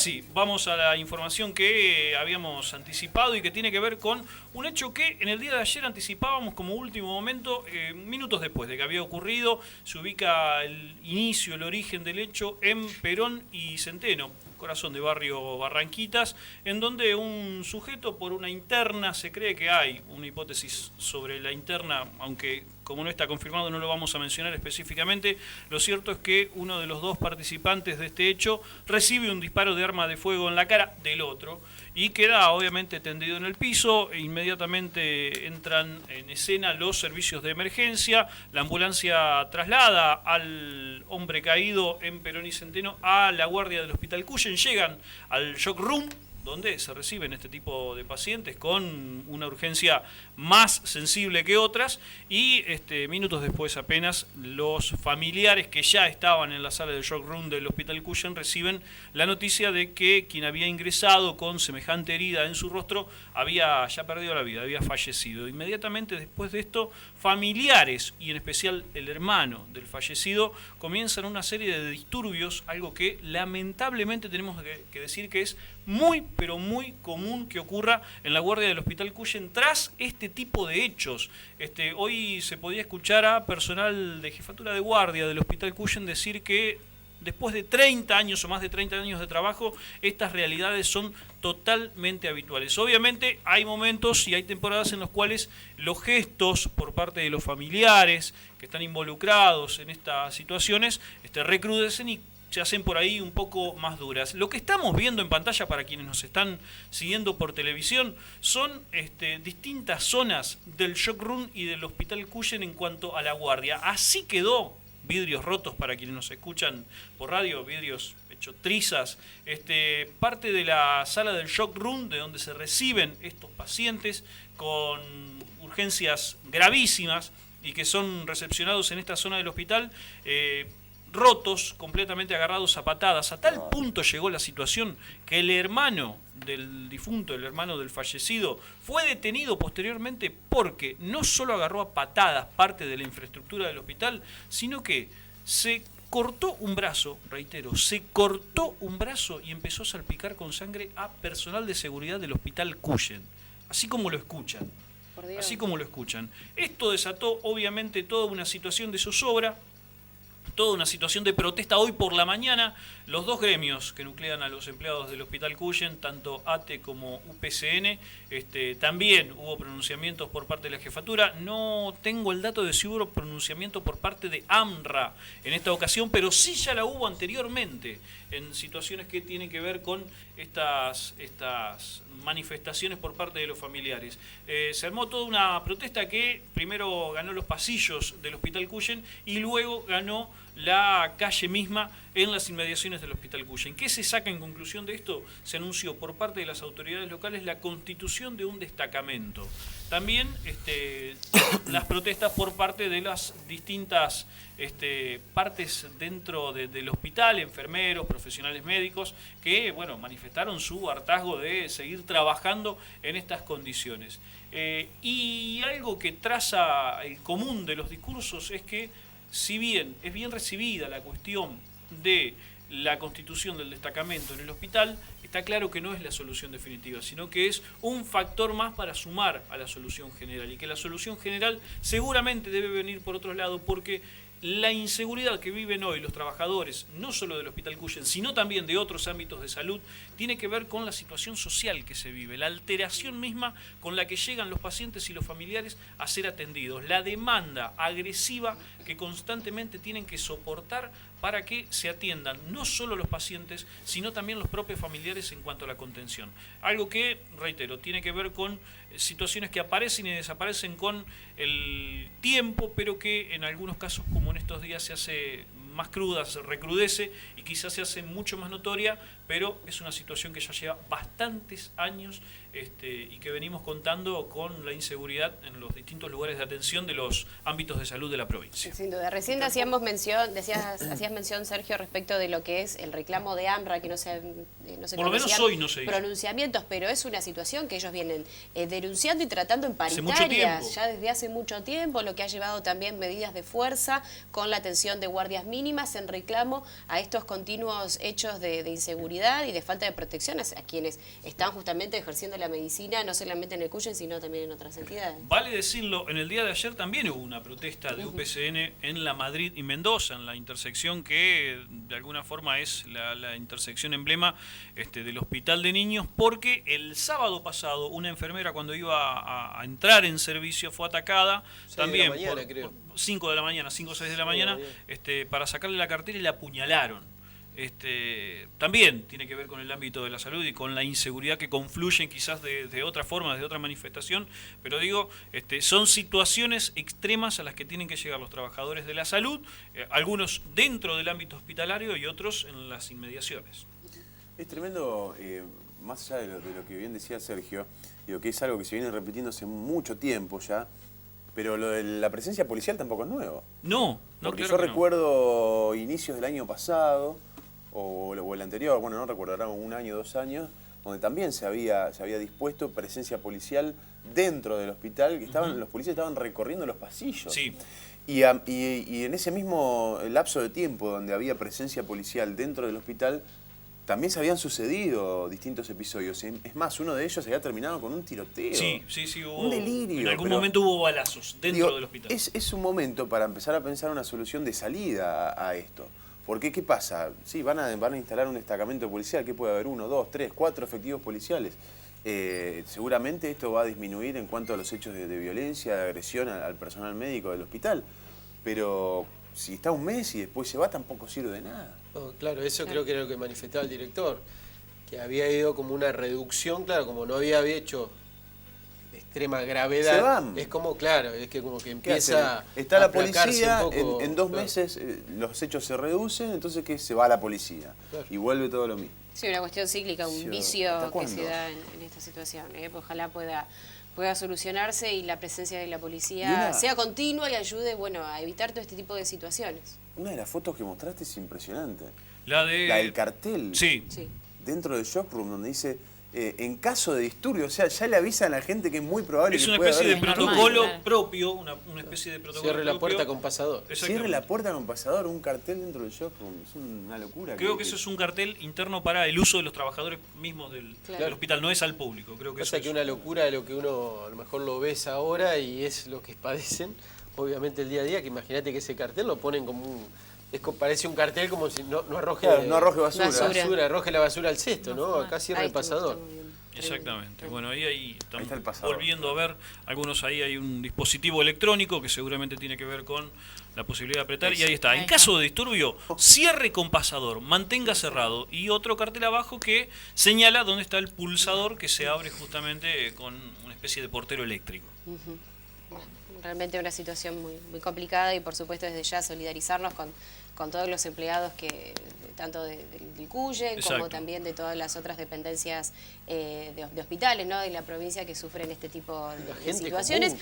sí, vamos a la información que habíamos anticipado y que tiene que ver con un hecho que en el día de ayer anticipábamos como último momento, minutos después de que había ocurrido. Se ubica el inicio, el origen del hecho en Perón y Centeno, corazón de barrio Barranquitas, en donde un sujeto por una interna, se cree que hay una hipótesis sobre la interna, aunque como no está confirmado no lo vamos a mencionar específicamente. Lo cierto es que uno de los dos participantes de este hecho recibe un disparo de arma de fuego en la cara del otro y queda obviamente tendido en el piso. Inmediatamente entran en escena los servicios de emergencia, la ambulancia traslada al hombre caído en Perón y Centeno a la guardia del Hospital Cuyen, llegan al shock room, donde se reciben este tipo de pacientes con una urgencia más sensible que otras, y minutos después apenas los familiares que ya estaban en la sala del shock room del Hospital Cuyen reciben la noticia de que quien había ingresado con semejante herida en su rostro había ya perdido la vida, había fallecido. Inmediatamente después de esto, familiares y en especial el hermano del fallecido comienzan una serie de disturbios, algo que lamentablemente tenemos que decir que es muy, pero muy común que ocurra en la guardia del Hospital Cuyen tras este tipo de hechos. Hoy se podía escuchar a personal de jefatura de guardia del Hospital Cuyen decir que después de 30 años o más de 30 años de trabajo, estas realidades son totalmente habituales. Obviamente hay momentos y hay temporadas en los cuales los gestos por parte de los familiares que están involucrados en estas situaciones recrudecen y se hacen por ahí un poco más duras. Lo que estamos viendo en pantalla para quienes nos están siguiendo por televisión son distintas zonas del shock room y del Hospital Cuyen en cuanto a la guardia. Así quedó, vidrios rotos para quienes nos escuchan por radio, vidrios hechos trizas, parte de la sala del shock room de donde se reciben estos pacientes con urgencias gravísimas y que son recepcionados en esta zona del hospital, rotos, completamente agarrados a patadas. A tal punto llegó la situación que el hermano del difunto, el hermano del fallecido, fue detenido posteriormente porque no solo agarró a patadas parte de la infraestructura del hospital, sino que se cortó un brazo, reitero, se cortó un brazo y empezó a salpicar con sangre a personal de seguridad del Hospital Cuyen. Así como lo escuchan. Así como lo escuchan. Esto desató obviamente toda una situación de zozobra, toda una situación de protesta. Hoy por la mañana, los dos gremios que nuclean a los empleados del Hospital Cuyen, tanto ATE como UPCN, también hubo pronunciamientos por parte de la jefatura. No tengo el dato de si hubo pronunciamiento por parte de AMRA en esta ocasión, pero sí ya la hubo anteriormente en situaciones que tienen que ver con estas manifestaciones por parte de los familiares. Se armó toda una protesta que primero ganó los pasillos del Hospital Cuyen y luego ganó la calle misma en las inmediaciones del Hospital Cuyen. ¿Qué se saca en conclusión de esto? Se anunció por parte de las autoridades locales la constitución de un destacamento. También las protestas por parte de las distintas partes dentro del hospital, enfermeros, profesionales médicos, que manifestaron su hartazgo de seguir trabajando en estas condiciones. Y algo que traza el común de los discursos es que, si bien es bien recibida la cuestión de la constitución del destacamento en el hospital, está claro que no es la solución definitiva, sino que es un factor más para sumar a la solución general, y que la solución general seguramente debe venir por otro lado, porque la inseguridad que viven hoy los trabajadores, no solo del Hospital Cuyen, sino también de otros ámbitos de salud, tiene que ver con la situación social que se vive, la alteración misma con la que llegan los pacientes y los familiares a ser atendidos, la demanda agresiva que constantemente tienen que soportar para que se atiendan no solo los pacientes, sino también los propios familiares en cuanto a la contención. Algo que, reitero, tiene que ver con situaciones que aparecen y desaparecen con el tiempo, pero que en algunos casos, como en estos días, se hace más cruda, se recrudece y quizás se hace mucho más notoria, pero es una situación que ya lleva bastantes años y que venimos contando con la inseguridad en los distintos lugares de atención de los ámbitos de salud de la provincia. Sin duda. Recién hacías mención, Sergio, respecto de lo que es el reclamo de AMRA, que no se por lo menos hoy no se hizo pronunciamientos, pero es una situación que ellos vienen denunciando y tratando en paritarias ya desde hace mucho tiempo, lo que ha llevado también medidas de fuerza con la atención de guardias mínimas en reclamo a estos continuos hechos de inseguridad insalubridad y de falta de protección a quienes están justamente ejerciendo la medicina, no solamente en el Cuyen, sino también en otras entidades. Vale decirlo, en el día de ayer también hubo una protesta de UPCN en la Madrid y Mendoza, en la intersección que de alguna forma es la intersección emblema del Hospital de Niños, porque el sábado pasado una enfermera cuando iba a entrar en servicio fue atacada también por 5 de la mañana, 5 o 6 de la mañana, para sacarle la cartera y la apuñalaron. También tiene que ver con el ámbito de la salud y con la inseguridad que confluyen quizás de otra forma, de otra manifestación, pero digo, son situaciones extremas a las que tienen que llegar los trabajadores de la salud, algunos dentro del ámbito hospitalario y otros en las inmediaciones. Es tremendo, más allá de lo que bien decía Sergio, digo que es algo que se viene repitiendo hace mucho tiempo ya, pero lo de la presencia policial tampoco es nuevo. No, porque claro yo recuerdo inicios del año pasado, o el anterior, bueno, no recuerdo, era 1 año, 2 años, donde también se había dispuesto presencia policial dentro del hospital, que los policías estaban recorriendo los pasillos. Sí. Y en ese mismo lapso de tiempo donde había presencia policial dentro del hospital, también se habían sucedido distintos episodios. Es más, uno de ellos había terminado con un tiroteo. Sí, hubo un delirio. En algún momento hubo balazos dentro del hospital. Es un momento para empezar a pensar una solución de salida a esto. Porque, ¿qué pasa? Sí, van a instalar un destacamento policial, que puede haber 1, 2, 3, 4 efectivos policiales. Seguramente esto va a disminuir en cuanto a los hechos de violencia, de agresión al personal médico del hospital. Pero si está un mes y después se va, tampoco sirve de nada. No, claro, eso creo que era lo que manifestaba el director, que había ido como una reducción, claro, como no había hecho de extrema gravedad. Se van. Es como, claro, es que como que empieza está a la policía, un poco, en 2 meses los hechos se reducen, entonces ¿qué? Se va la policía y vuelve todo lo mismo. Sí, una cuestión cíclica, un vicio que se da en esta situación. Ojalá pueda solucionarse y la presencia de la policía sea continua y ayude a evitar todo este tipo de situaciones. Una de las fotos que mostraste es impresionante. La del cartel. Sí. Dentro del Shockroom, donde dice, en caso de disturbio, o sea, ya le avisan a la gente que es muy probable que pueda haber... Es una especie de protocolo propio, una especie de protocolo Cierre la puerta con pasador. Cierre la puerta con pasador, un cartel dentro del Shockroom. Es una locura. Creo que eso es un cartel interno para el uso de los trabajadores mismos del hospital, no es al público. Creo que pasa que una locura de lo que uno a lo mejor lo ves ahora y es lo que padecen, obviamente el día a día, que imagínate que ese cartel lo ponen como un... parece un cartel como si no arroje, no arroje basura. Arroje la basura al cesto, ¿no? Acá cierra el pasador. Exactamente. Bueno, ahí estamos volviendo a ver, ahí hay un dispositivo electrónico que seguramente tiene que ver con la posibilidad de apretar, y ahí está. En caso de disturbio, cierre con pasador, mantenga cerrado, y otro cartel abajo que señala dónde está el pulsador que se abre justamente con una especie de portero eléctrico. Realmente una situación muy complicada y por supuesto desde ya solidarizarnos con todos los empleados que tanto del Cuyen como también de todas las otras dependencias de hospitales, ¿no? De la provincia que sufren este tipo de situaciones